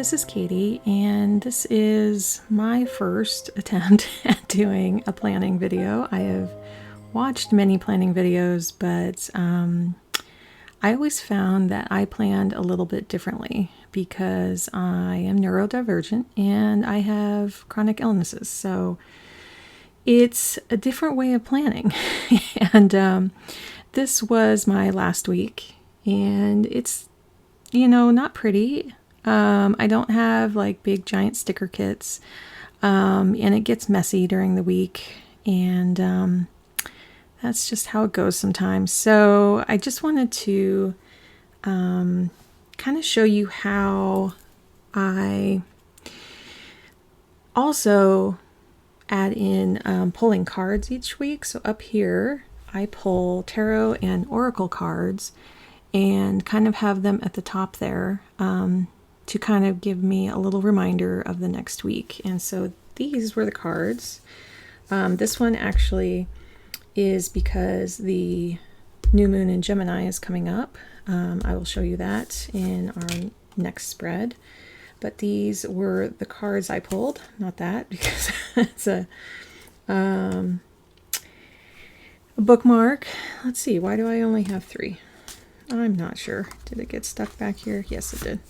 this is Katie, and this is my first attempt at doing a planning video. I have watched many planning videos, but I always found that I planned a little bit differently because I am neurodivergent and I have chronic illnesses. So it's a different way of planning. And this was my last week, and it's, not pretty. I don't have like big giant sticker kits, and it gets messy during the week, and that's just how it goes sometimes. So I just wanted to kind of show you how I also add in pulling cards each week. So up here, I pull tarot and oracle cards and kind of have them at the top there to kind of give me a little reminder of the next week. And so these were the cards. This one actually is because the new moon in Gemini is coming up. I will show you that in our next spread. But these were the cards I pulled, not that, because it's a bookmark. Let's see, why do I only have 3? I'm not sure. Did it get stuck back here? Yes, it did.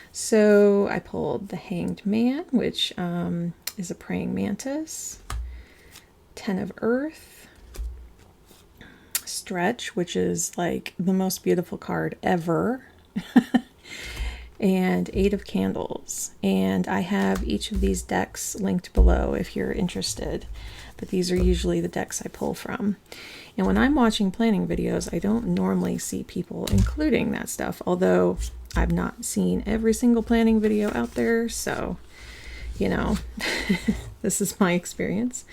So I pulled the Hanged Man, which is a praying mantis. 10 of Earth. Stretch, which is like the most beautiful card ever. And 8 of Candles. And I have each of these decks linked below if you're interested. But these are usually the decks I pull from. And when I'm watching planning videos, I don't normally see people including that stuff, although I've not seen every single planning video out there, so, this is my experience.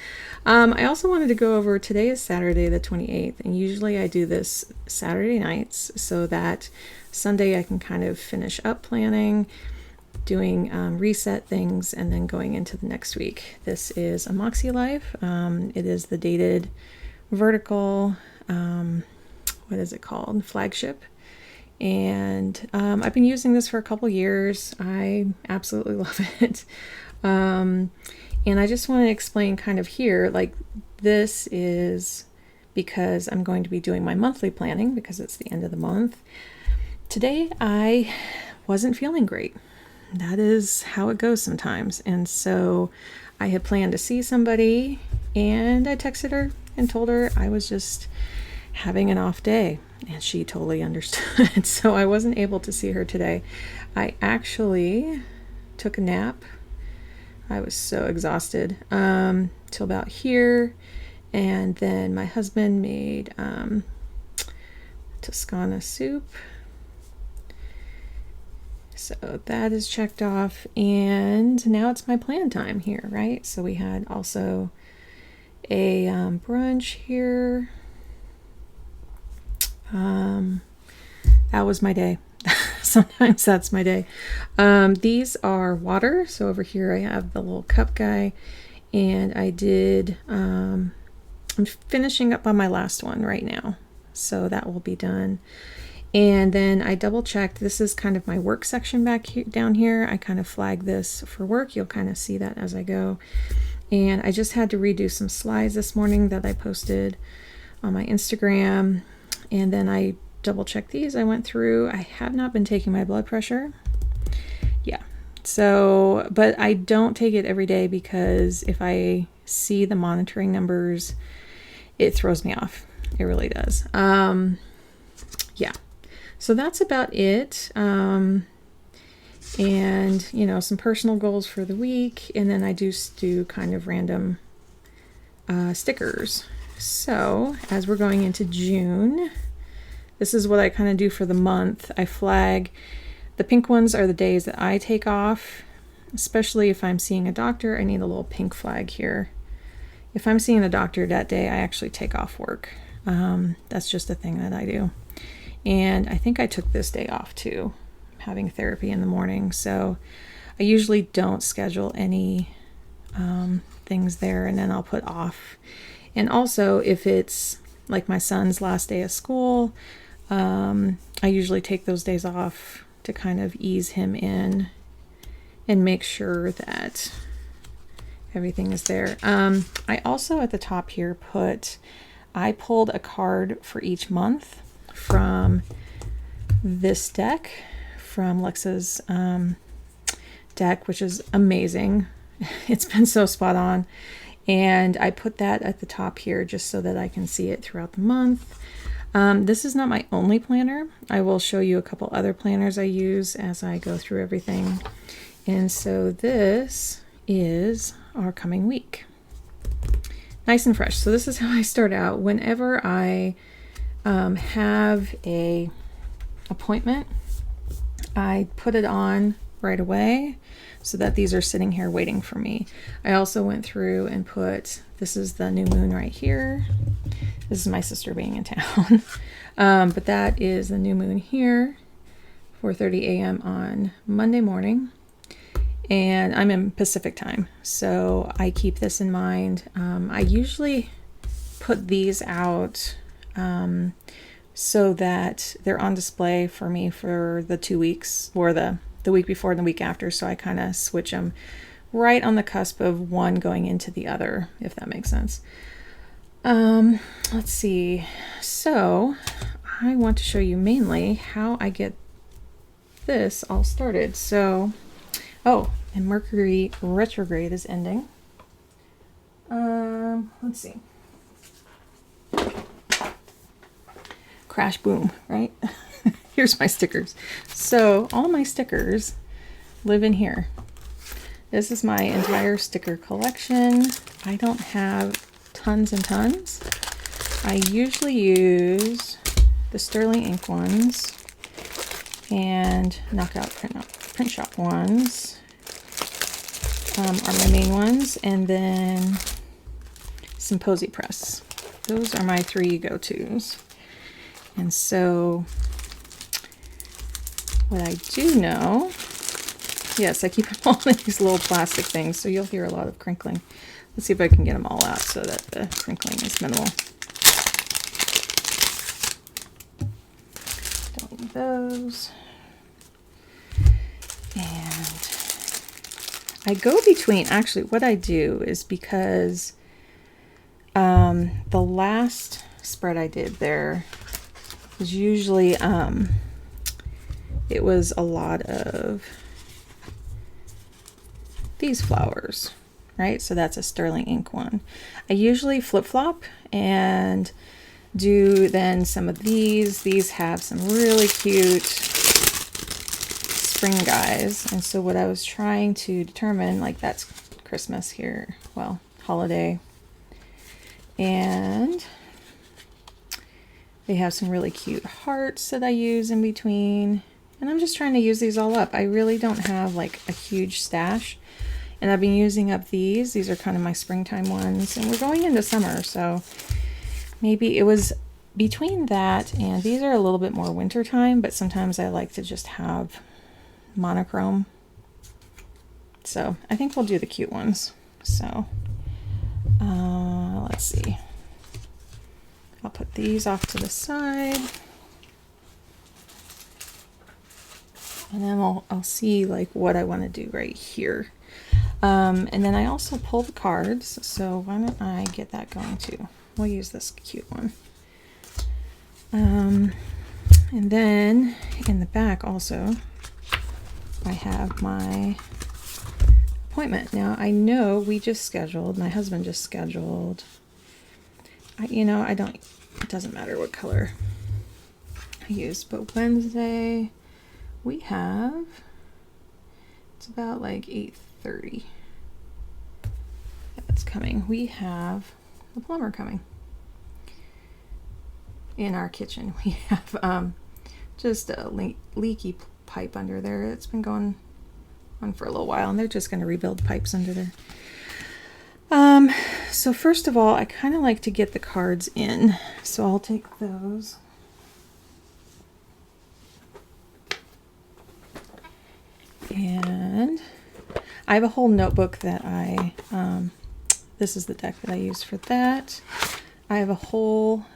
I also wanted to go over, today is Saturday the 28th, and usually I do this Saturday nights so that Sunday I can kind of finish up planning, doing reset things, and then going into the next week. This is a Makselife. It is the dated vertical, what is it called? Flagship. And I've been using this for a couple years. I absolutely love it. And I just want to explain kind of here, like this is because I'm going to be doing my monthly planning because it's the end of the month. Today I wasn't feeling great. That is how it goes sometimes. And so I had planned to see somebody, and I texted her and told her I was just having an off day, and she totally understood. So I wasn't able to see her today. I actually took a nap. I was so exhausted till about here, and then my husband made Toscana soup. So that is checked off, and now it's my plan time here, right? So we had also a brunch here. That was my day. Sometimes that's my day. These are water. So over here I have the little cup guy, and I did, I'm finishing up on my last one right now. So that will be done. And then I double checked. This is kind of my work section back here, down here. I kind of flag this for work. You'll kind of see that as I go. And I just had to redo some slides this morning that I posted on my Instagram. And then I double checked these. I went through. I have not been taking my blood pressure. Yeah. So, but I don't take it every day because if I see the monitoring numbers, it throws me off. It really does. Yeah. So that's about it. And, some personal goals for the week. And then I do kind of random stickers. So as we're going into June, this is what I kind of do for the month. I flag the pink ones are the days that I take off, especially if I'm seeing a doctor. I need a little pink flag here. If I'm seeing a doctor that day, I actually take off work. That's just a thing that I do. And I think I took this day off too. I'm having therapy in the morning, so I usually don't schedule any things there, and then I'll put off. And also, if it's like my son's last day of school, I usually take those days off to kind of ease him in and make sure that everything is there. I also at the top here I pulled a card for each month from this deck, from Lexa's deck, which is amazing. It's been so spot on. And I put that at the top here just so that I can see it throughout the month. This is not my only planner. I will show you a couple other planners I use as I go through everything. And so this is our coming week. Nice and fresh. So this is how I start out. Whenever I have a appointment, I put it on right away so that these are sitting here waiting for me. I also went through and this is the new moon right here. This is my sister being in town. But that is the new moon here, 4:30 a.m. on Monday morning. And I'm in Pacific time, so I keep this in mind. I usually put these out so that they're on display for me for the 2 weeks, or the week before and the week after, so I kind of switch them right on the cusp of one going into the other, if that makes sense. Let's see. So I want to show you mainly how I get this all started. So, oh, and Mercury retrograde is ending. Let's see. Crash, boom, right? Here's my stickers. So all my stickers live in here. This is my entire sticker collection. I don't have tons and tons. I usually use the Sterling ink ones and Knockout print shop ones are my main ones, and then some Posy Press. Those are my 3 go-tos. And so what I do know, yes, I keep them all in these little plastic things, so you'll hear a lot of crinkling. Let's see if I can get them all out so that the crinkling is minimal. Don't need those. And I go between, actually what I do is, because the last spread I did there was usually, it was a lot of these flowers, right? So that's a Sterling ink one. I usually flip-flop and do then some of these. These have some really cute spring guys. And so what I was trying to determine, like that's Christmas here, well, holiday. And they have some really cute hearts that I use in between. And I'm just trying to use these all up. I really don't have like a huge stash. And I've been using up these. These are kind of my springtime ones. And we're going into summer, so maybe it was between that and these are a little bit more wintertime, but sometimes I like to just have monochrome. So I think we'll do the cute ones. So let's see. I'll put these off to the side. And then I'll see like what I want to do right here. And then I also pull the cards. So why don't I get that going too? We'll use this cute one. And then in the back also, I have my appointment. Now I know we just scheduled, my husband just scheduled, it doesn't matter what color I use, but Wednesday we have, it's about like 8:30. That's coming. We have the plumber coming. In our kitchen we have just a leaky pipe under there. It's been going on for a little while, and they're just going to rebuild pipes under there. So first of all, I kind of like to get the cards in, so I'll take those. And I have a whole notebook that this is the deck that I use for that. I have a whole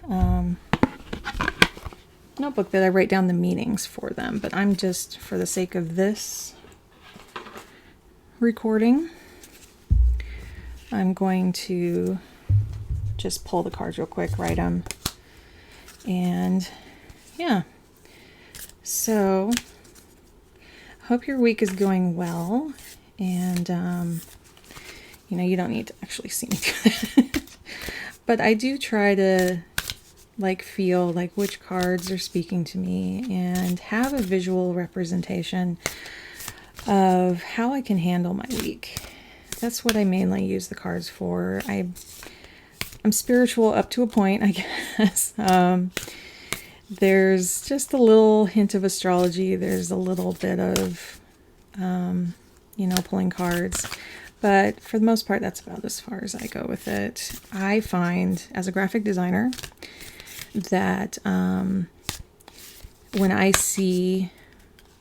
notebook that I write down the meanings for them, but I'm just, for the sake of this, recording, I'm going to just pull the cards real quick, write them, and yeah. So, hope your week is going well, and you don't need to actually see me do that. But I do try to feel like which cards are speaking to me and have a visual representation of how I can handle my week. That's what I mainly use the cards for. I'm spiritual up to a point, I guess. There's just a little hint of astrology. There's a little bit of, pulling cards. But for the most part, that's about as far as I go with it. I find, as a graphic designer, that when I see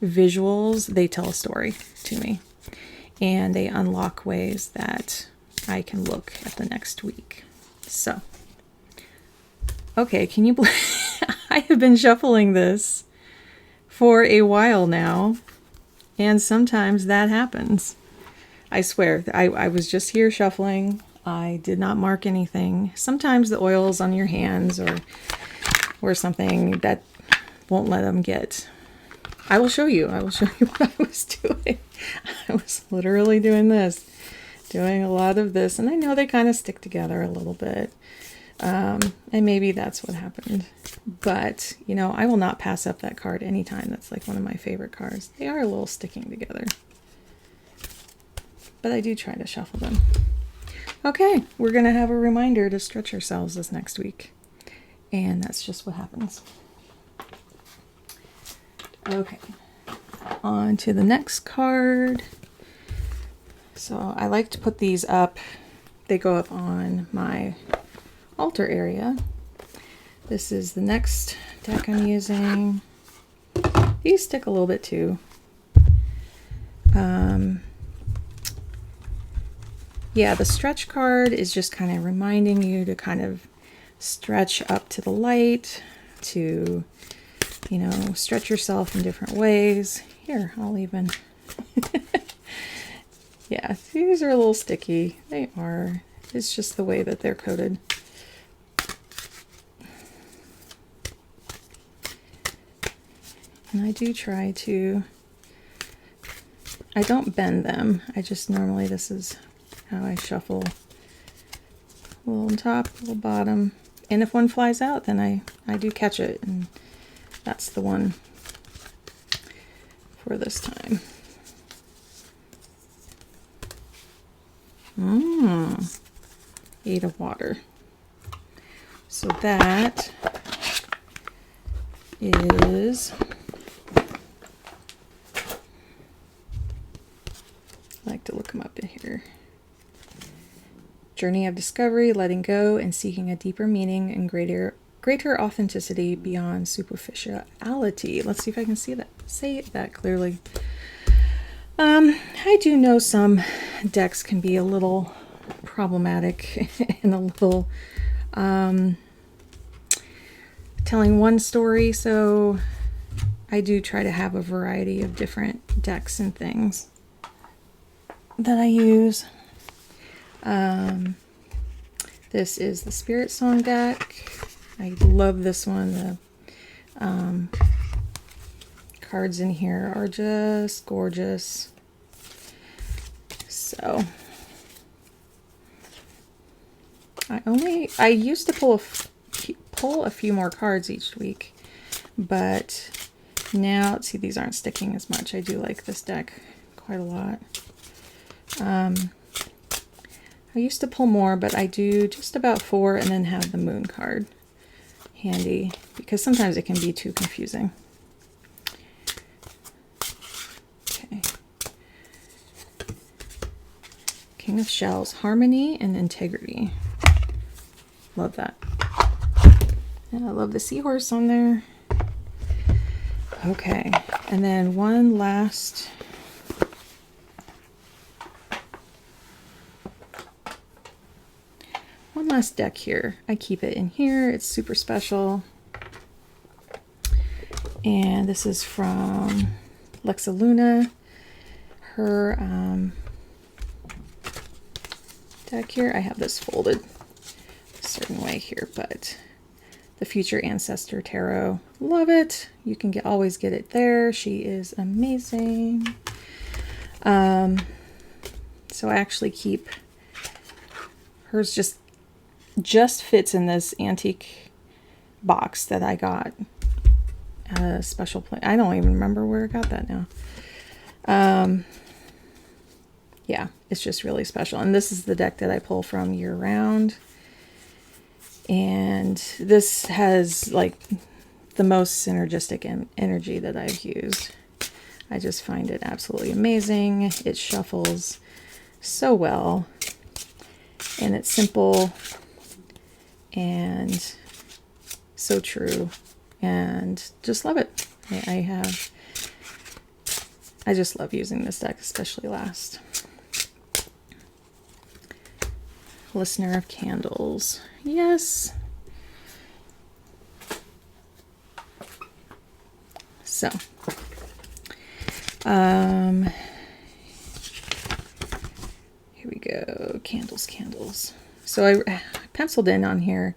visuals, they tell a story to me. And they unlock ways that I can look at the next week. So, okay, can you believe I have been shuffling this for a while now, and sometimes that happens. I swear, I was just here shuffling. I did not mark anything. Sometimes the oil's on your hands or something that won't let them get. I will show you what I was doing. I was literally doing a lot of this, and I know they kind of stick together a little bit. And maybe that's what happened. But, I will not pass up that card anytime. That's like one of my favorite cards. They are a little sticking together. But I do try to shuffle them. Okay, we're going to have a reminder to stretch ourselves this next week. And that's just what happens. Okay, on to the next card. So I like to put these up. They go up on my altar area. This is the next deck I'm using. These stick a little bit too. Yeah, the stretch card is just kind of reminding you to kind of stretch up to the light, to, stretch yourself in different ways. Here, I'll even... Yeah, these are a little sticky. They are. It's just the way that they're coated. And I do try to... I don't bend them. I just normally, this is how I shuffle. A little on top, a little bottom. And if one flies out, then I do catch it. And that's the one for this time. 8 of water. So that is... I like to look them up in here. Journey of discovery, letting go, and seeking a deeper meaning and greater authenticity beyond superficiality. Let's see if I can say that clearly. I do know some decks can be a little problematic and a little telling one story, so I do try to have a variety of different decks and things that I use. This is the Spirit Song deck. I love this one. The cards in here are just gorgeous. So I used to pull a few more cards each week, but now, see, these aren't sticking as much. I do like this deck quite a lot. I used to pull more, but I do just about 4 and then have the moon card handy because sometimes it can be too confusing. Okay. King of Shells, harmony and integrity. Love that. And I love the seahorse on there. Okay, and then one last deck here. I keep it in here. It's super special. And this is from Lexaluna. Her deck here. I have this folded a certain way here, but the Future Ancestor Tarot. Love it. You can always get it there. She is amazing. So I actually keep hers, just fits in this antique box that I got at a special place. I don't even remember where I got that now. Yeah, it's just really special. And this is the deck that I pull from year round. And this has like the most synergistic energy that I've used. I just find it absolutely amazing. It shuffles so well. And it's simple and so true. And just love it. I just love using this deck, especially last. Listener of Candles. Yes. So, here we go. Candles. So I penciled in on here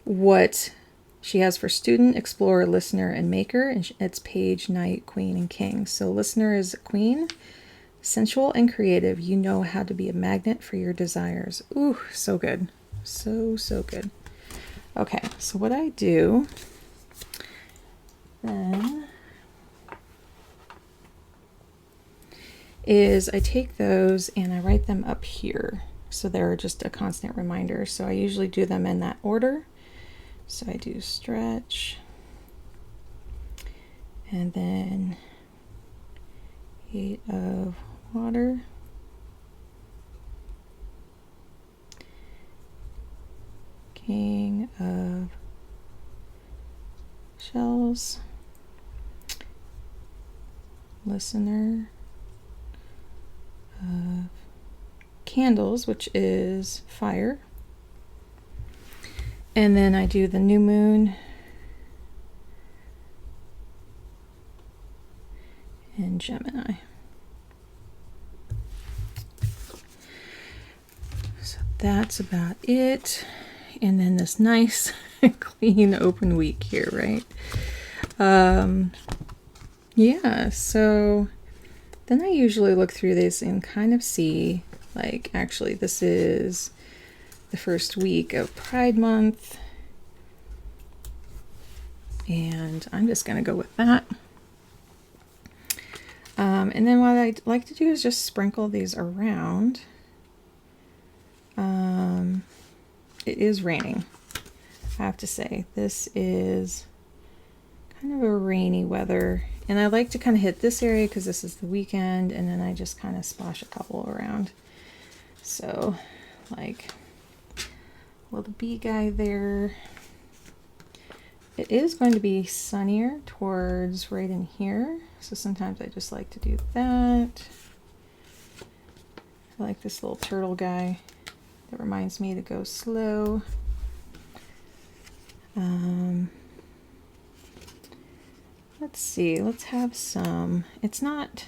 what she has for student, explorer, listener, and maker. And it's page, knight, queen, and king. So listener is queen. Sensual and creative, you know how to be a magnet for your desires. Ooh, so good. So good. Okay, so what I do then is I take those and I write them up here. So they're just a constant reminder. So I usually do them in that order. So I do stretch. And then 8 of water, King of shells, listener of candles, which is fire, and then I do the new moon and Gemini. That's about it. And then this nice clean open week here, right? Yeah, so then I usually look through this and kind of see, like, actually this is the first week of Pride Month. And I'm just going to go with that. And then what I like to do is just sprinkle these around. It is raining, I have to say. This is kind of a rainy weather, and I like to kind of hit this area because this is the weekend, and then I just kind of splash a couple around. So, like, little bee guy there. It is going to be sunnier towards right in here, so sometimes I just like to do that. I like this little turtle guy. That reminds me to go slow. Let's see, let's have some, it's not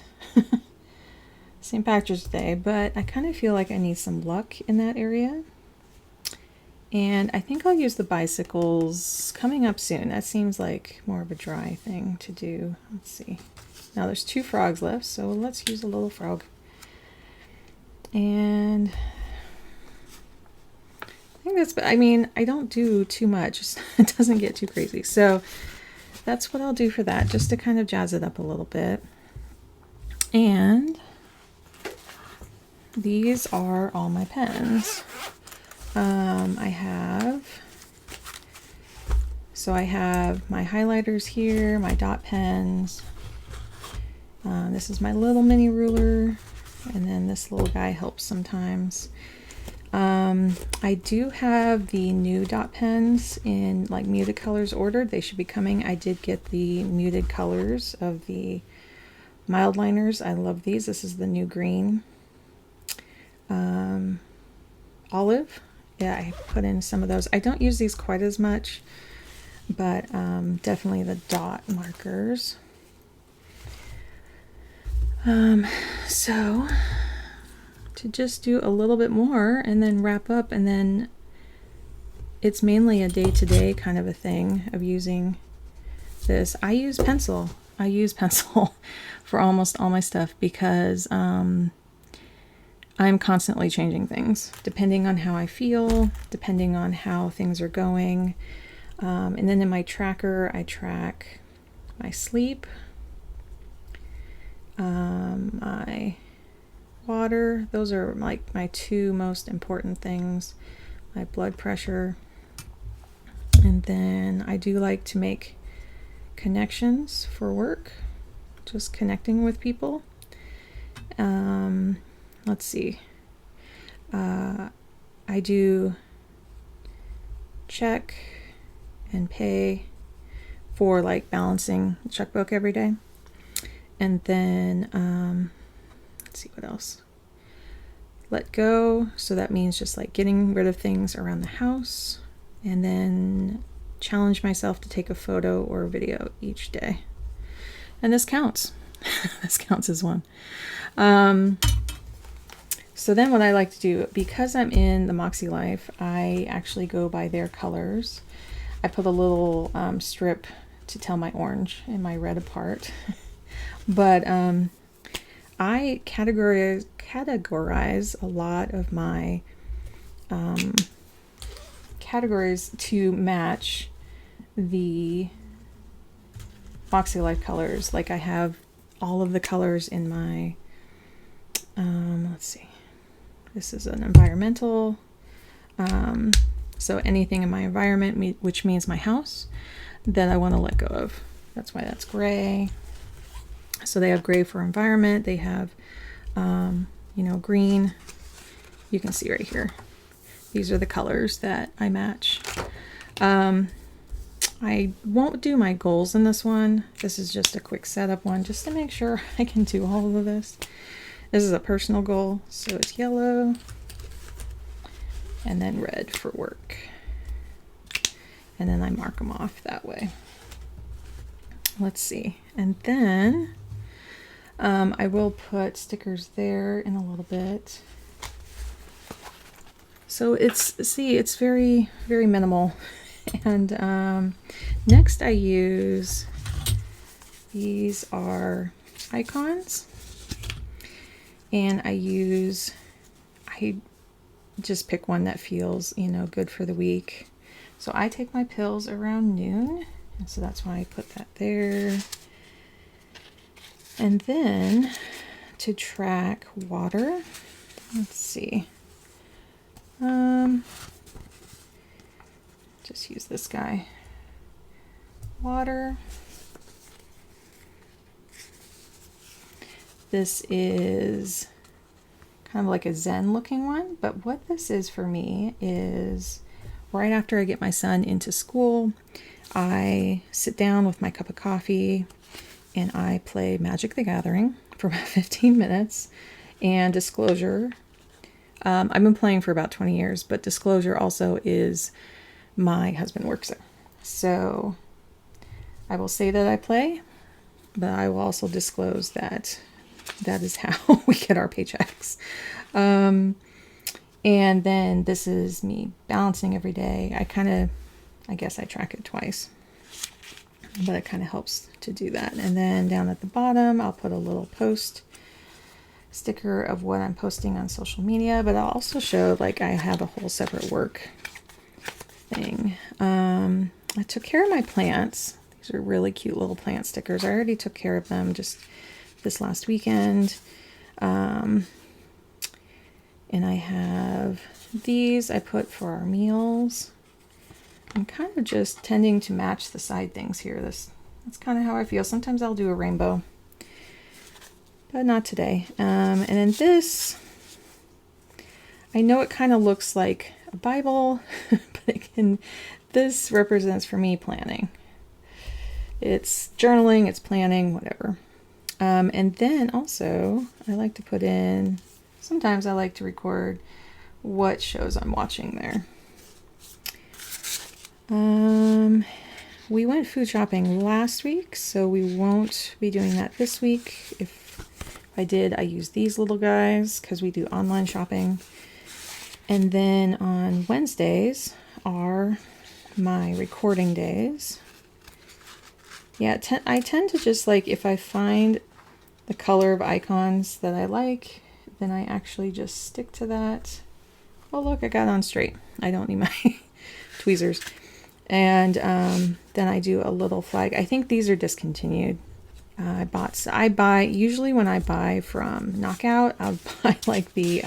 St. Patrick's Day, but I kind of feel like I need some luck in that area. And I think I'll use the bicycles coming up soon. That seems like more of a dry thing to do. Let's see. Now there's 2 frogs left, so let's use a little frog. And I mean, I don't do too much. It doesn't get too crazy. So that's what I'll do for that, just to kind of jazz it up a little bit. And these are all my pens. I have my highlighters here, my dot pens. This is my little mini ruler. And then this little guy helps sometimes. I do have the new dot pens in like muted colors ordered. They should be coming. I did get the muted colors of the mild liners. I love these. This is the new green. Olive. Yeah, I put in some of those. I don't use these quite as much, but definitely the dot markers. So to just do a little bit more and then wrap up, and then it's mainly a day-to-day kind of a thing of using this. I use pencil for almost all my stuff because I'm constantly changing things depending on how I feel, depending on how things are going. And then in my tracker, I track my sleep, my water. Those are like my two most important things. My blood pressure. And then I do like to make connections for work, just connecting with people. Let's see. I do check and pay for like balancing the checkbook every day. And then, let's see what else. Let go. So that means just like getting rid of things around the house. And then challenge myself to take a photo or a video each day. And this counts. This counts as one. So then what I like to do, because I'm in the Makselife, I actually go by their colors. I put a little strip to tell my orange and my red apart. But I categorize a lot of my categories to match the Makselife colors. Like I have all of the colors in my, let's see, this is an environmental, so anything in my environment, which means my house, that I want to let go of. That's why that's gray. So they have gray for environment. They have, green. You can see right here. These are the colors that I match. I won't do my goals in this one. This is just a quick setup one, just to make sure I can do all of this. This is a personal goal, so it's yellow and then red for work. And then I mark them off that way. Let's see. And then I will put stickers there in a little bit. So it's very, very minimal. And next I use, these are icons. And I just pick one that feels, good for the week. So I take my pills around noon. And so that's why I put that there. And then to track water, let's see. Just use this guy. Water. This is kind of like a Zen looking one, but what this is for me is right after I get my son into school, I sit down with my cup of coffee and I play Magic the Gathering for about 15 minutes. And disclosure, I've been playing for about 20 years, but disclosure also is my husband works there. So I will say that I play, but I will also disclose that that is how we get our paychecks. And then this is me balancing every day. I guess I track it twice, but it kind of helps to do that. And then down at the bottom, I'll put a little post sticker of what I'm posting on social media, but I'll also show like I have a whole separate work thing. I took care of my plants. These are really cute little plant stickers. I already took care of them just this last weekend. And I have these I put for our meals. I'm kind of just tending to match the side things here. That's kind of how I feel. Sometimes I'll do a rainbow, but not today. And then this, I know it kind of looks like a Bible, but this represents for me planning. It's journaling, it's planning, whatever. And then also I like to put in, sometimes I like to record what shows I'm watching there. We went food shopping last week, so we won't be doing that this week. If I use these little guys because we do online shopping. And then on Wednesdays are my recording days. Yeah, I tend to just like, if I find the color of icons that I like, then I actually just stick to that. Oh, look, I got on straight. I don't need my tweezers. And then I do a little flag. I think these are discontinued. I buy, usually when I buy from Knockout, I'll buy like the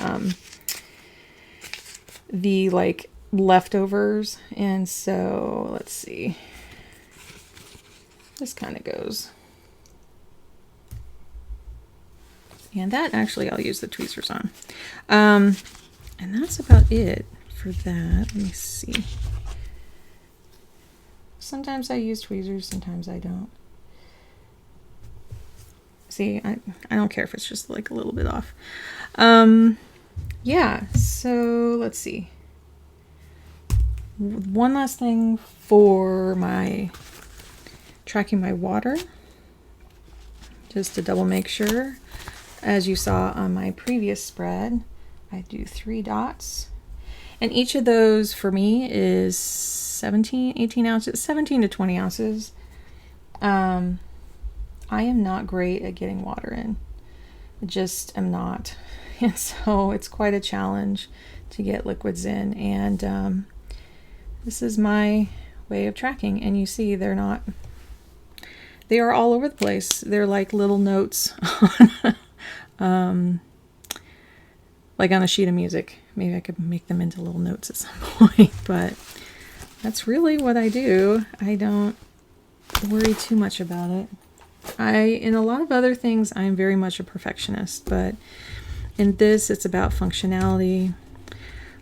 like leftovers. And so let's see. This kind of goes. And that actually I'll use the tweezers on. And that's about it for that. Let me see. Sometimes I use tweezers, sometimes I don't. See, I don't care if it's just like a little bit off. Yeah, so let's see. One last thing for my tracking my water, just to double make sure. As you saw on my previous spread, I do 3 dots. And each of those for me is 18 ounces, 17 to 20 ounces. I am not great at getting water in. I just am not. And so it's quite a challenge to get liquids in. And this is my way of tracking. And you see they are all over the place. They're like little notes on, like on a sheet of music. Maybe I could make them into little notes at some point, but that's really what I do. I don't worry too much about it. In a lot of other things, I'm very much a perfectionist, but in this, it's about functionality.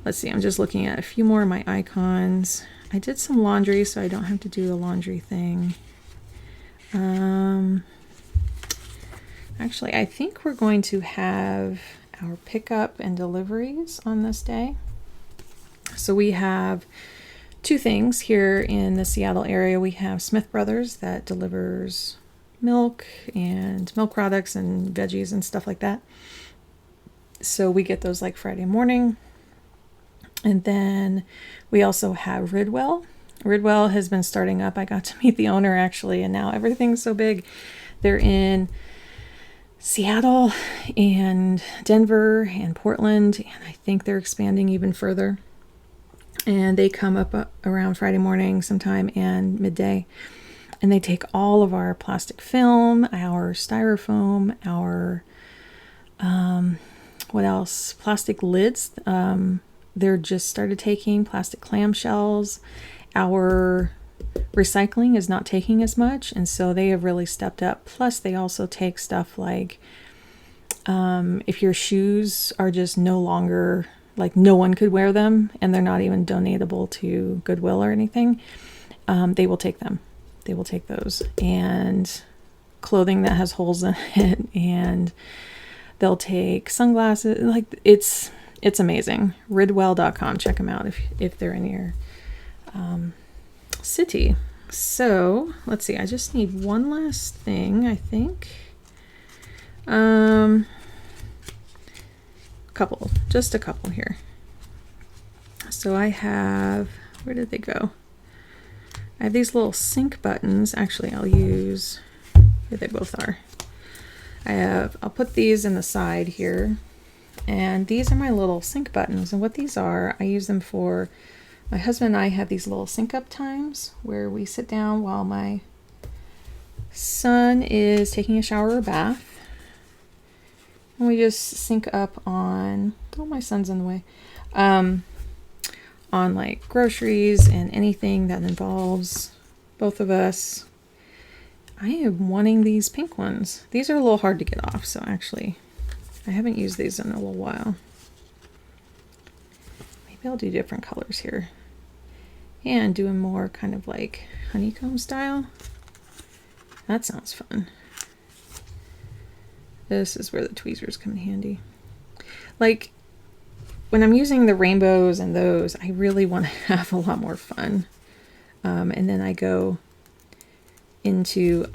Let's see, I'm just looking at a few more of my icons. I did some laundry, so I don't have to do the laundry thing. Actually, I think we're going to have our pickup and deliveries on this day. So we have 2 things here in the Seattle area. We have Smith Brothers that delivers milk and milk products and veggies and stuff like that. So we get those like Friday morning. And then we also have Ridwell. Ridwell has been starting up. I got to meet the owner actually, and now everything's so big. They're in Seattle and Denver and Portland, and I think they're expanding even further. And they come up around Friday morning sometime and midday. And they take all of our plastic film, our styrofoam, our, what else? Plastic lids. They're just started taking plastic clamshells. Our recycling is not taking as much, and so they have really stepped up. Plus, they also take stuff like if your shoes are just no longer, like no one could wear them, and they're not even donatable to Goodwill or anything, they will take them. They will take those, and clothing that has holes in it, and they'll take sunglasses. Like it's amazing. Ridwell.com. Check them out if they're in your city. So let's see. I just need one last thing. I think just a couple here. So I have. Where did they go? I have these little sync buttons. Actually, I'll use, here they both are. I'll put these in the side here. And these are my little sync buttons. And what these are, I use them for, my husband and I have these little sync up times where we sit down while my son is taking a shower or bath. And we just sync up on, oh, my son's in the way. On like groceries and anything that involves both of us. I am wanting these pink ones. These are a little hard to get off, so actually I haven't used these in a little while. Maybe I'll do different colors here and do a more kind of like honeycomb style. That sounds fun. This is where the tweezers come in handy. Like when I'm using the rainbows and those, I really want to have a lot more fun. And then I go into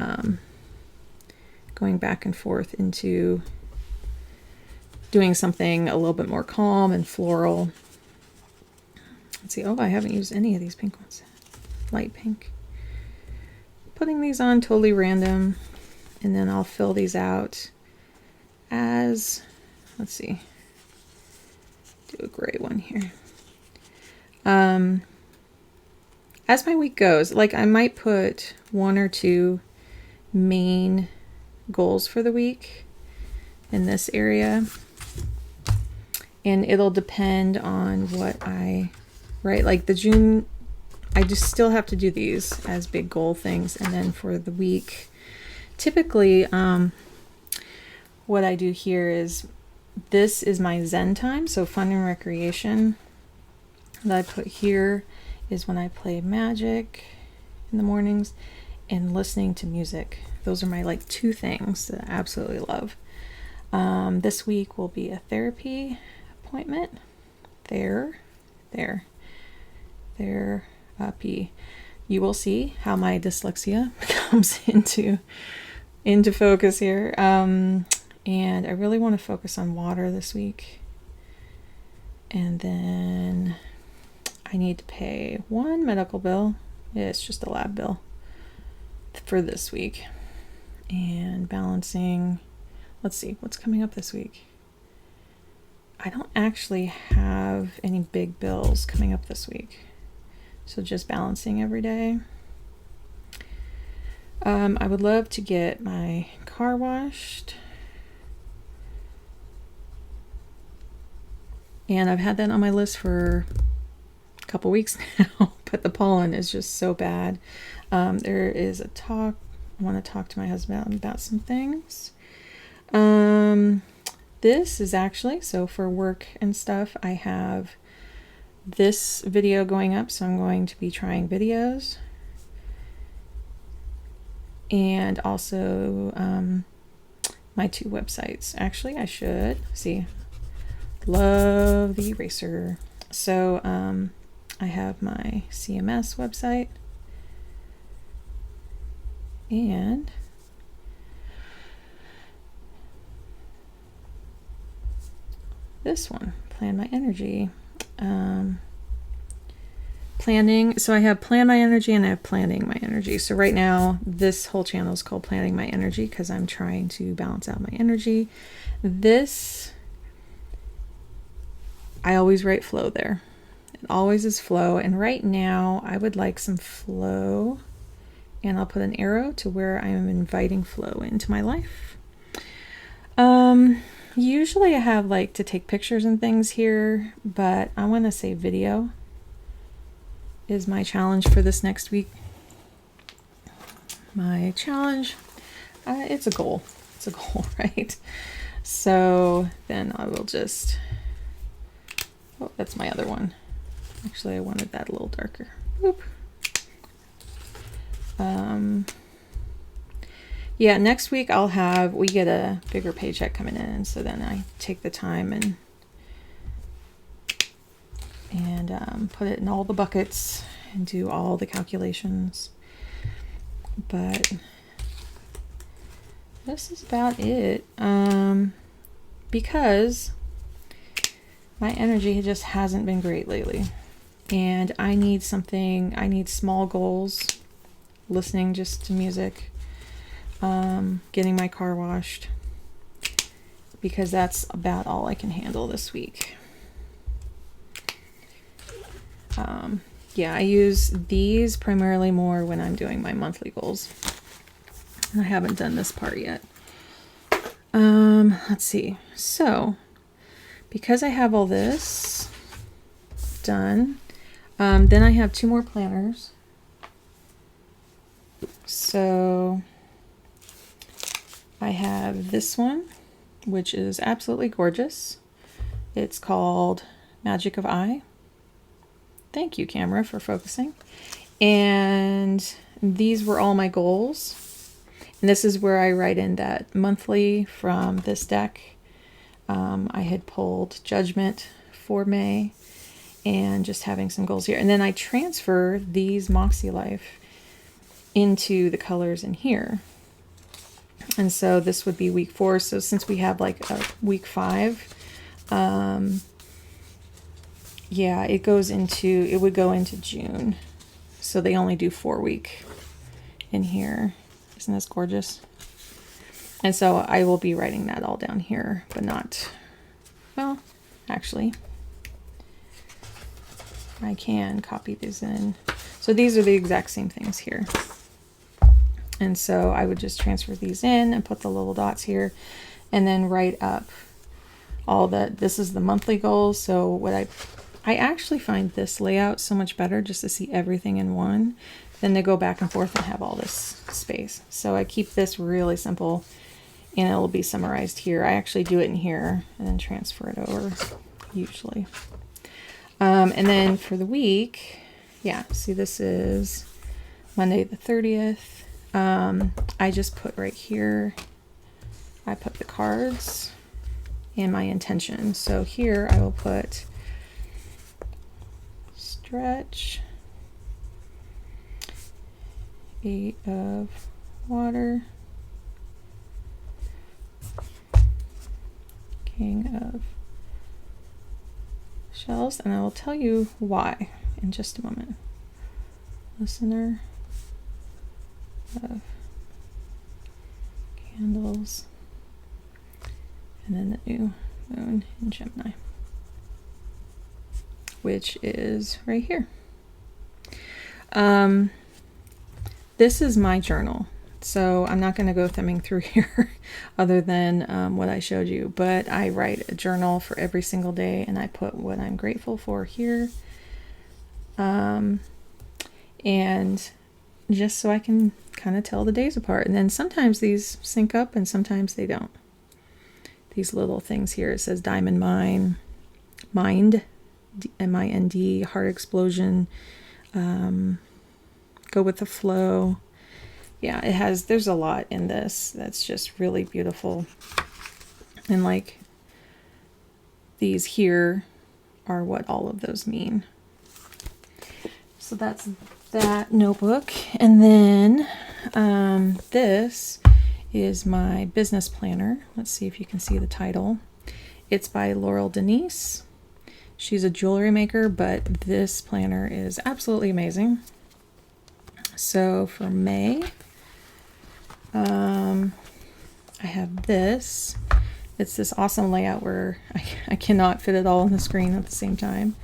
going back and forth into doing something a little bit more calm and floral. Let's see. Oh, I haven't used any of these pink ones. Light pink. Putting these on totally random, and then I'll fill these out as, let's see, do a gray one here. As my week goes, like I might put 1 or 2 main goals for the week in this area, and it'll depend on what I write. Like the June, I just still have to do these as big goal things, and then for the week, typically what I do here is, this is my Zen time, so fun and recreation that I put here is when I play magic in the mornings and listening to music. Those are my like 2 things that I absolutely love. This week will be a therapy appointment. Therapy. You will see how my dyslexia comes into focus here. And I really want to focus on water this week. And then I need to pay 1 medical bill. Yeah, it's just a lab bill for this week. And balancing, let's see, what's coming up this week? I don't actually have any big bills coming up this week. So just balancing every day. I would love to get my car washed. And I've had that on my list for a couple weeks now, but the pollen is just so bad. There is a talk, I want to talk to my husband about some things. This is actually, so for work and stuff, I have this video going up, so I'm going to be trying videos. And also my 2 websites. Actually, I should see. Love the eraser. So I have my CMS website and this one, Plan My Energy. Planning, so I have Plan My Energy and I have Planning My Energy. So right now this whole channel is called Planning My Energy because I'm trying to balance out my energy. This, I always write flow there. It always is flow, and right now I would like some flow, and I'll put an arrow to where I am inviting flow into my life. Usually I have like to take pictures and things here, but I want to say video is my challenge for this next week. My challenge, it's a goal. It's a goal, right? So then I will just, oh, that's my other one. Actually, I wanted that a little darker. Oop. Yeah, next week we get a bigger paycheck coming in, so then I take the time and put it in all the buckets and do all the calculations. But this is about it, because my energy just hasn't been great lately, and I need something. I need small goals, listening just to music, getting my car washed, because that's about all I can handle this week. Yeah, I use these primarily more when I'm doing my monthly goals. I haven't done this part yet. Let's see. So, because I have all this done, then I have 2 more planners. So I have this one, which is absolutely gorgeous. It's called Magic of I. Thank you, camera, for focusing. And these were all my goals. And this is where I write in that monthly from this deck. I had pulled Judgment for May and just having some goals here. And then I transfer these Makselife into the colors in here. And so this would be week 4. So since we have like a week 5, Yeah, it would go into June. So they only do 4-week in here. Isn't this gorgeous? And so I will be writing that all down here, but not, well, actually, I can copy these in. So these are the exact same things here. And so I would just transfer these in and put the little dots here and then write up all this is the monthly goals. So what I actually find this layout so much better, just to see everything in one, than to go back and forth and have all this space. So I keep this really simple and it'll be summarized here. I actually do it in here and then transfer it over usually. And then for the week, yeah, see this is Monday the 30th. I just put right here, I put the cards and my intention. So here I will put stretch, 8 of water, King of shells, and I will tell you why in just a moment. Listener of candles, and then the new moon in Gemini, which is right here. This is my journal, so I'm not going to go thumbing through here other than what I showed you, but I write a journal for every single day and I put what I'm grateful for here, and just so I can kind of tell the days apart. And then sometimes these sync up and sometimes they don't. These little things here, it says Diamond Mind, MIND, Heart Explosion, Go with the Flow. Yeah, there's a lot in this that's just really beautiful. And like these here are what all of those mean. So that's that notebook. And then this is my business planner. Let's see if you can see the title. It's by Laurel Denise. She's a jewelry maker, but this planner is absolutely amazing. So for May, I have this. It's this awesome layout where I cannot fit it all on the screen at the same time.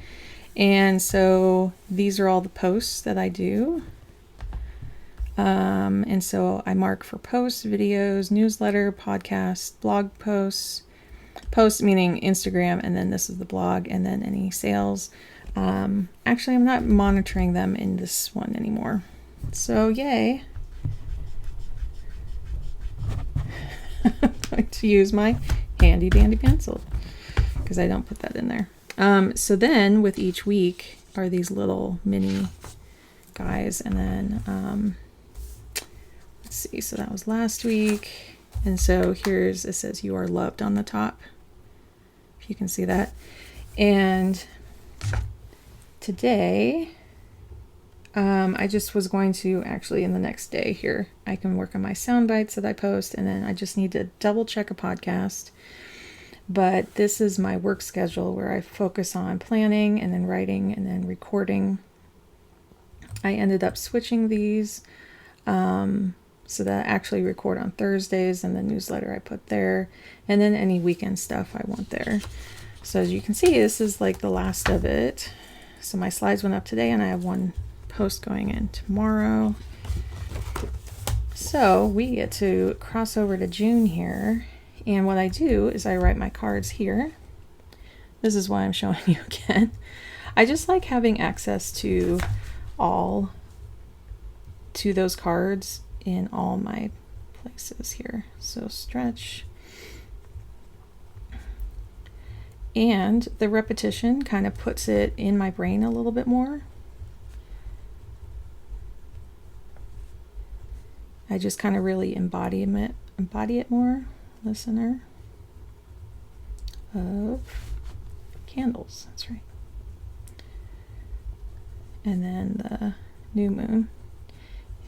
And so these are all the posts that I do. And so I mark for posts, videos, newsletter, podcast, blog posts, meaning Instagram, and then this is the blog, and then any sales. Actually, I'm not monitoring them in this one anymore. So yay. I'm going to use my handy dandy pencil because I don't put that in there. So then with each week are these little mini guys, and then let's see, so that was last week, and so it says you are loved on the top, if you can see that. And today I just was going to actually, in the next day here, I can work on my sound bites that I post, and then I just need to double check a podcast. But this is my work schedule where I focus on planning and then writing and then recording. I ended up switching these so that I actually record on Thursdays, and the newsletter I put there, and then any weekend stuff I want there. So as you can see, this is like the last of it. So my slides went up today, and I have one post going in tomorrow. So we get to cross over to June here. And what I do is I write my cards here. This is why I'm showing you again. I just like having access to those cards in all my places here. So stretch. And the repetition kind of puts it in my brain a little bit more. I just kind of really embody it more. Listener of candles, that's right. And then the new moon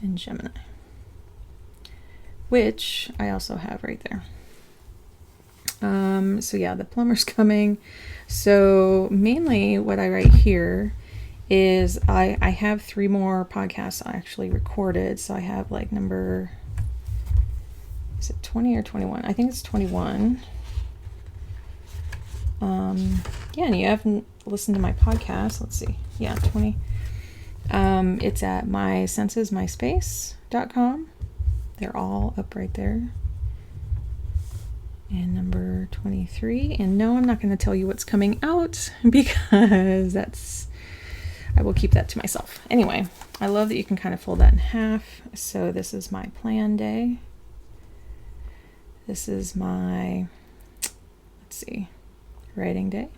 in Gemini, which I also have right there. So yeah, the plumber's coming. So mainly what I write here is I have 3 more podcasts actually recorded. So I have like number, is it 20 or 21? I think it's 21. Yeah, and you haven't listened to my podcast. Let's see. Yeah, 20. It's at mysensesmyspace.com. They're all up right there. And number 23. And no, I'm not going to tell you what's coming out because I will keep that to myself. Anyway, I love that you can kind of fold that in half. So this is my plan day. This is my, let's see, writing day.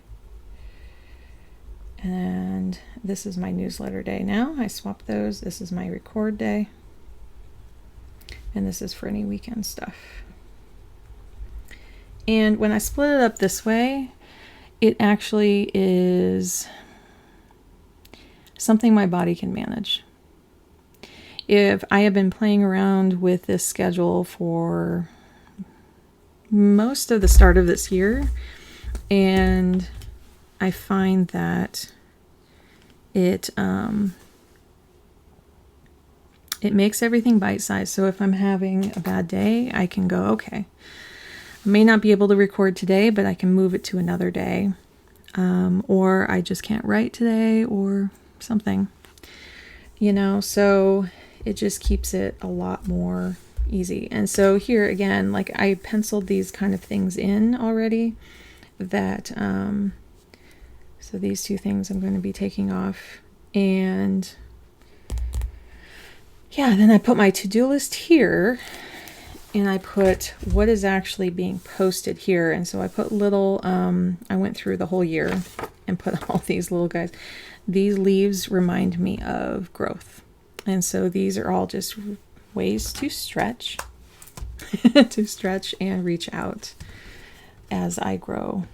And this is my newsletter day now. I swapped those. This is my record day. And this is for any weekend stuff. And when I split it up this way, it actually is something my body can manage. If I have been playing around with this schedule for most of the start of this year, and I find that it makes everything bite-sized. So if I'm having a bad day, I can go, okay, I may not be able to record today, but I can move it to another day. Or I just can't write today or something, so it just keeps it a lot more easy. And so here again, like I penciled these kind of things in already that, so these 2 things I'm going to be taking off. And yeah, then I put my to-do list here and I put what is actually being posted here. And so I put little, I went through the whole year and put all these little guys. These leaves remind me of growth. And so these are all just ways to stretch, to stretch and reach out as I grow.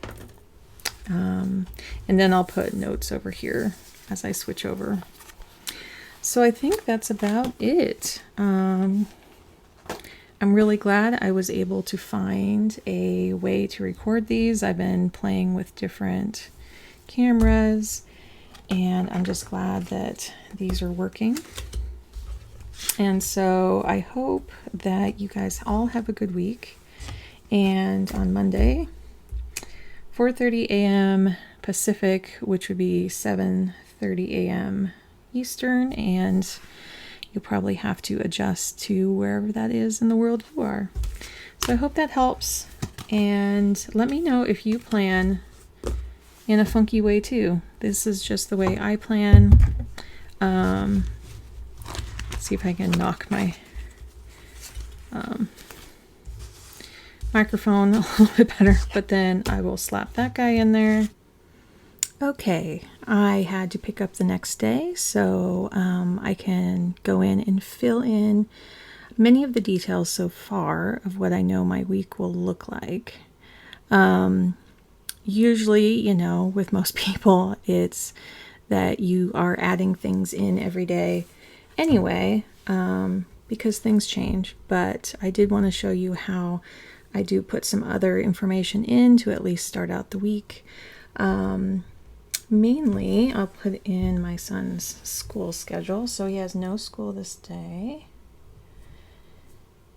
And then I'll put notes over here as I switch over. So I think that's about it. I'm really glad I was able to find a way to record these. I've been playing with different cameras, and I'm just glad that these are working. And so I hope that you guys all have a good week. And on Monday, 4:30 a.m. Pacific, which would be 7:30 a.m. Eastern, and you'll probably have to adjust to wherever that is in the world you are. So I hope that helps, and let me know if you plan in a funky way too. This is just the way I plan. Let's see if I can knock my microphone a little bit better, but then I will slap that guy in there. Okay, I had to pick up the next day, so I can go in and fill in many of the details so far of what I know my week will look like. Usually, with most people, it's that you are adding things in every day anyway, because things change. But I did want to show you how I do put some other information in to at least start out the week. Mainly, I'll put in my son's school schedule. So he has no school this day.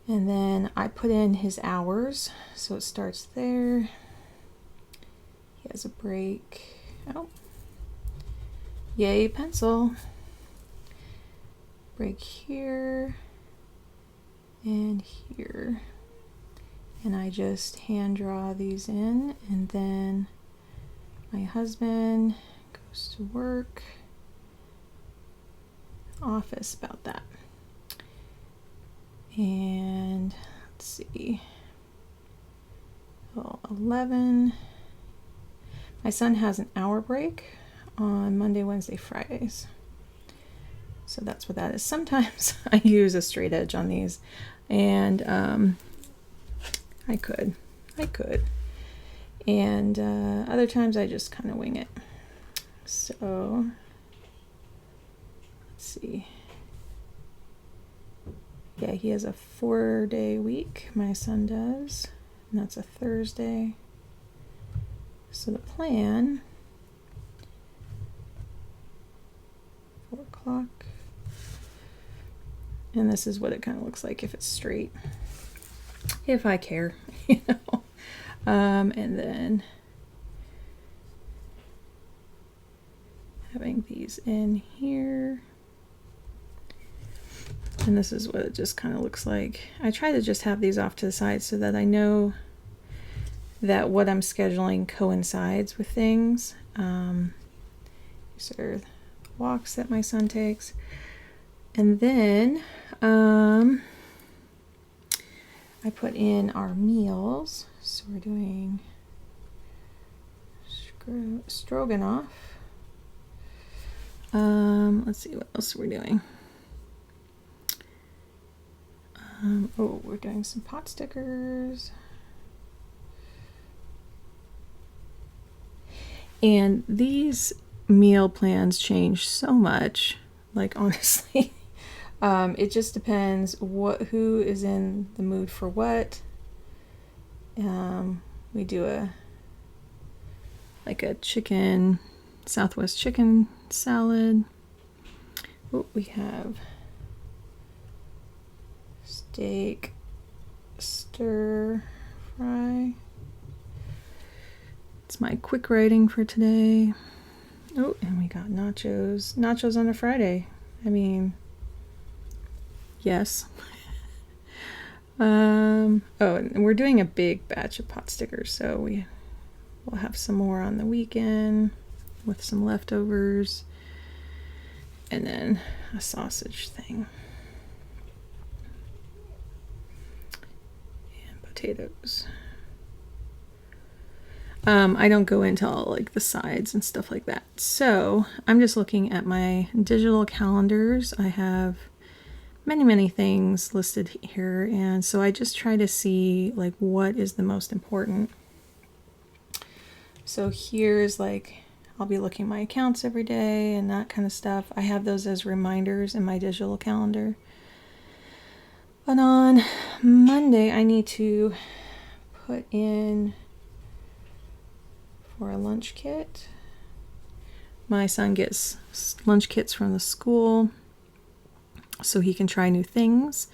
And then I put in his hours. So it starts there. He has a break. Oh. Yay, pencil. Break here. And here. And I just hand draw these in, and then my husband goes to work, office, about that. And let's see, 11. My son has an hour break on Monday, Wednesday, Fridays. So that's what that is. Sometimes I use a straight edge on these, and I could. And other times I just kind of wing it. So let's see. Yeah, he has a 4-day week. My son does. And that's a Thursday. So the plan, 4 o'clock, and this is what it kind of looks like if it's straight, if I care, you know. And then having these in here, and this is what it just kind of looks like. I try to just have these off to the side so that I know that what I'm scheduling coincides with things. These are walks that my son takes. And then I put in our meals. So we're doing stroganoff. Let's see, what else are we doing? Oh, we're doing some pot stickers. And these meal plans change so much, like honestly. It just depends who is in the mood for what. We do a Southwest chicken salad. Oh, we have steak stir fry. It's my quick writing for today. Oh, and we got nachos. Nachos on a Friday. I mean, yes. Oh, and we're doing a big batch of pot stickers, so we'll have some more on the weekend with some leftovers, and then a sausage thing and potatoes. I don't go into all like the sides and stuff like that. So I'm just looking at my digital calendars. I have many things listed here, and so I just try to see like what is the most important. So here's like, I'll be looking at my accounts every day and that kind of stuff. I have those as reminders in my digital calendar. But on Monday I need to put in for a lunch kit. My son gets lunch kits from the school so he can try new things,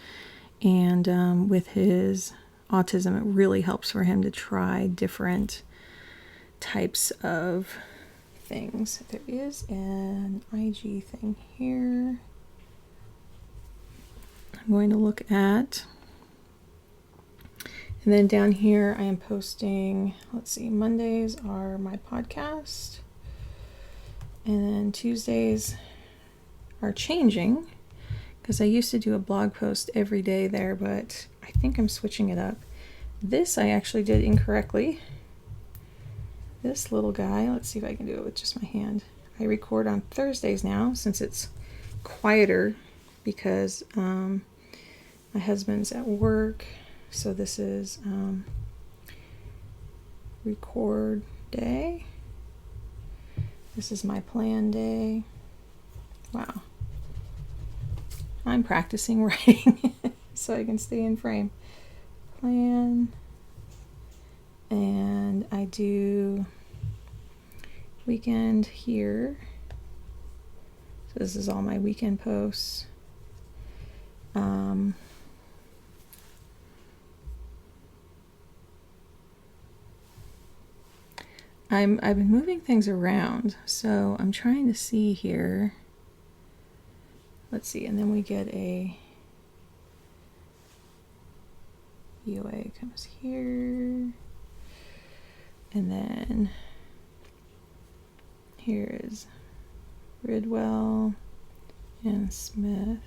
and with his autism it really helps for him to try different types of things. There is an IG thing here I'm going to look at. And then down here I am posting, let's see, Mondays are my podcast. And then Tuesdays are changing because I used to do a blog post every day there, but I think I'm switching it up. This I actually did incorrectly. This little guy, let's see if I can do it with just my hand. I record on Thursdays now since it's quieter because my husband's at work. So this is record day. This is my plan day. Wow. I'm practicing writing so I can stay in frame. Plan. And I do weekend here. So this is all my weekend posts. I've been moving things around, so I'm trying to see here. Let's see, and then we get a VOA comes here, and then here is Ridwell and Smith.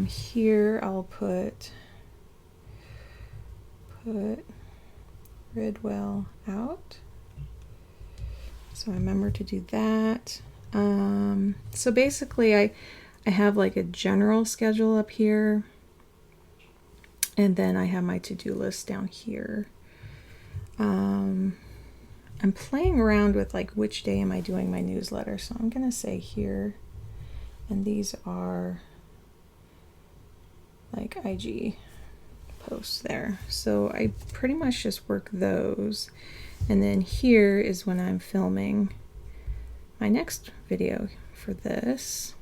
Here I'll put Ridwell out. So I remember to do that. So basically I have like a general schedule up here, and then I have my to-do list down here. I'm playing around with like which day am I doing my newsletter, so I'm gonna say here, and these are like IG posts there. So I pretty much just work those. And then here is when I'm filming my next video for this.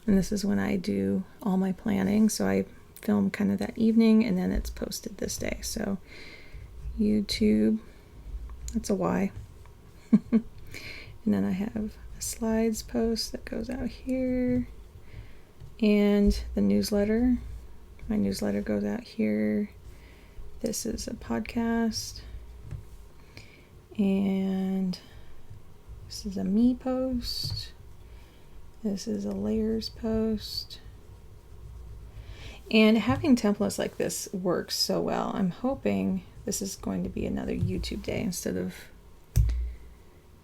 And this is when I do all my planning. So I film kind of that evening and then it's posted this day. So YouTube, that's a Y. And then I have a slides post that goes out here. And the newsletter. My newsletter goes out here. This is a podcast. And this is a me post. This is a layers post. And having templates like this works so well. I'm hoping this is going to be another YouTube day instead of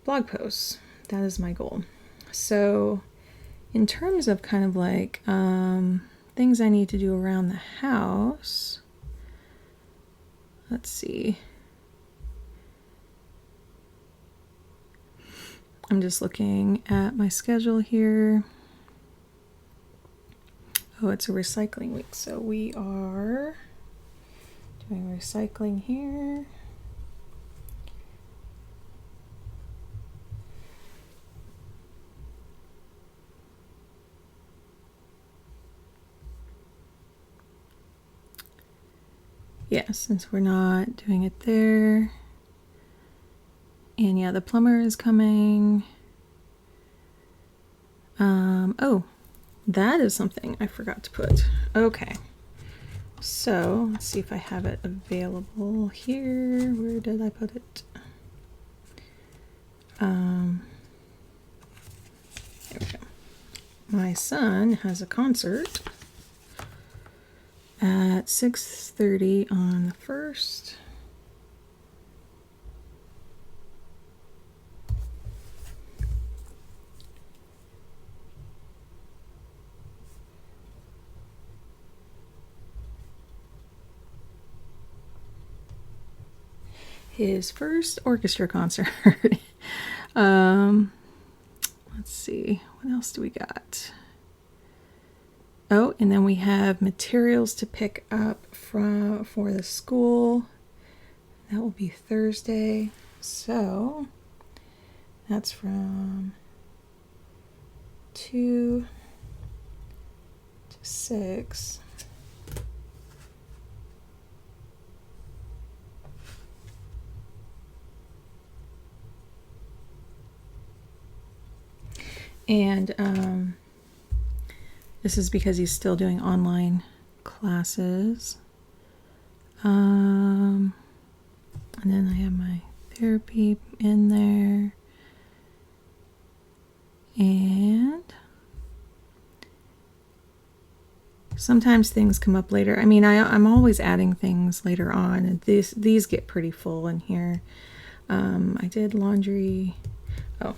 blog posts. That is my goal. So in terms of kind of like things I need to do around the house, let's see. I'm just looking at my schedule here. Oh, it's a recycling week, so we are doing recycling here. Yeah, since we're not doing it there. And yeah, the plumber is coming. Oh, that is something I forgot to put. Okay. So let's see if I have it available here. Where did I put it? There we go. My son has a concert at 6:30 on the 1st. His first orchestra concert. Let's see, what else do we got? Oh, and then we have materials to pick up for the school. That will be Thursday. So that's from 2 to 6. And this is because he's still doing online classes. And then I have my therapy in there. And sometimes things come up later. I mean, I'm always adding things later on. And these get pretty full in here. I did laundry. Oh,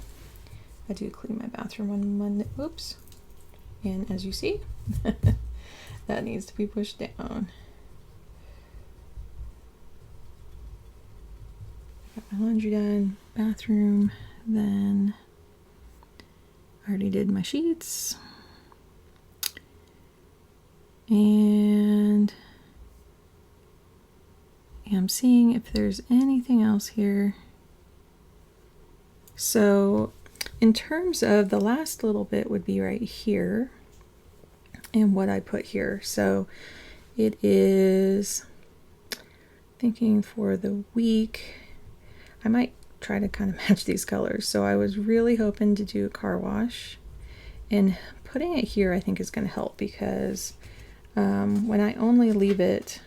I do clean my bathroom on Monday. Oops. And as you see, that needs to be pushed down. Got my laundry done, bathroom, then I already did my sheets. And I'm seeing if there's anything else here. So in terms of the last little bit would be right here and what I put here. So it is thinking for the week, I might try to kind of match these colors. So I was really hoping to do a car wash, and putting it here I think is going to help because when I only leave it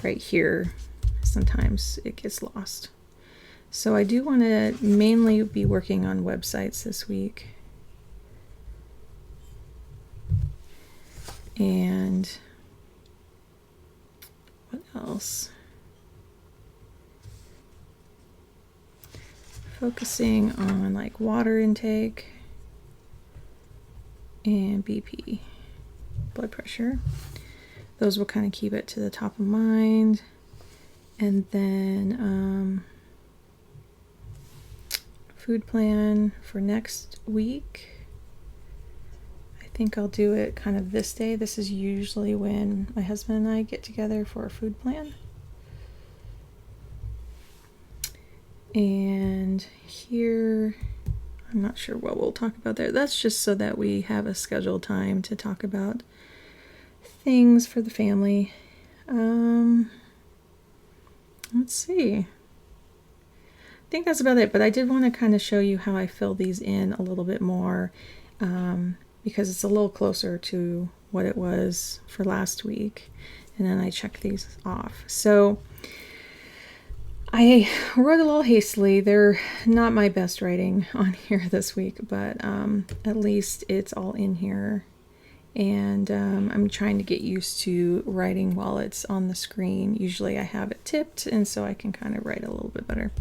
right here, sometimes it gets lost. So I do want to mainly be working on websites this week. And what else? Focusing on like water intake and BP, blood pressure. Those will kind of keep it to the top of mind. And then food plan for next week. I think I'll do it kind of this day. This is usually when my husband and I get together for a food plan. And here, I'm not sure what we'll talk about there. That's just so that we have a scheduled time to talk about things for the family. Let's see. I think that's about it, but I did want to kind of show you how I fill these in a little bit more, because it's a little closer to what it was for last week. And then I check these off. So I wrote a little hastily. They're not my best writing on here this week, but at least it's all in here. And I'm trying to get used to writing while it's on the screen. Usually I have it tipped, and so I can kind of write a little bit better.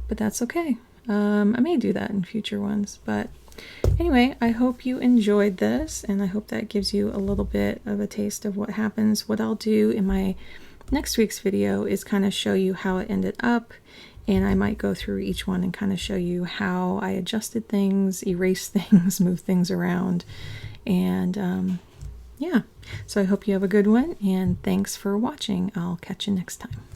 But that's okay. I may do that in future ones. But anyway, I hope you enjoyed this, and I hope that gives you a little bit of a taste of what happens. What I'll do in my next week's video is kind of show you how it ended up, and I might go through each one and kind of show you how I adjusted things, erased things, moved things around, and yeah. So I hope you have a good one, and thanks for watching. I'll catch you next time.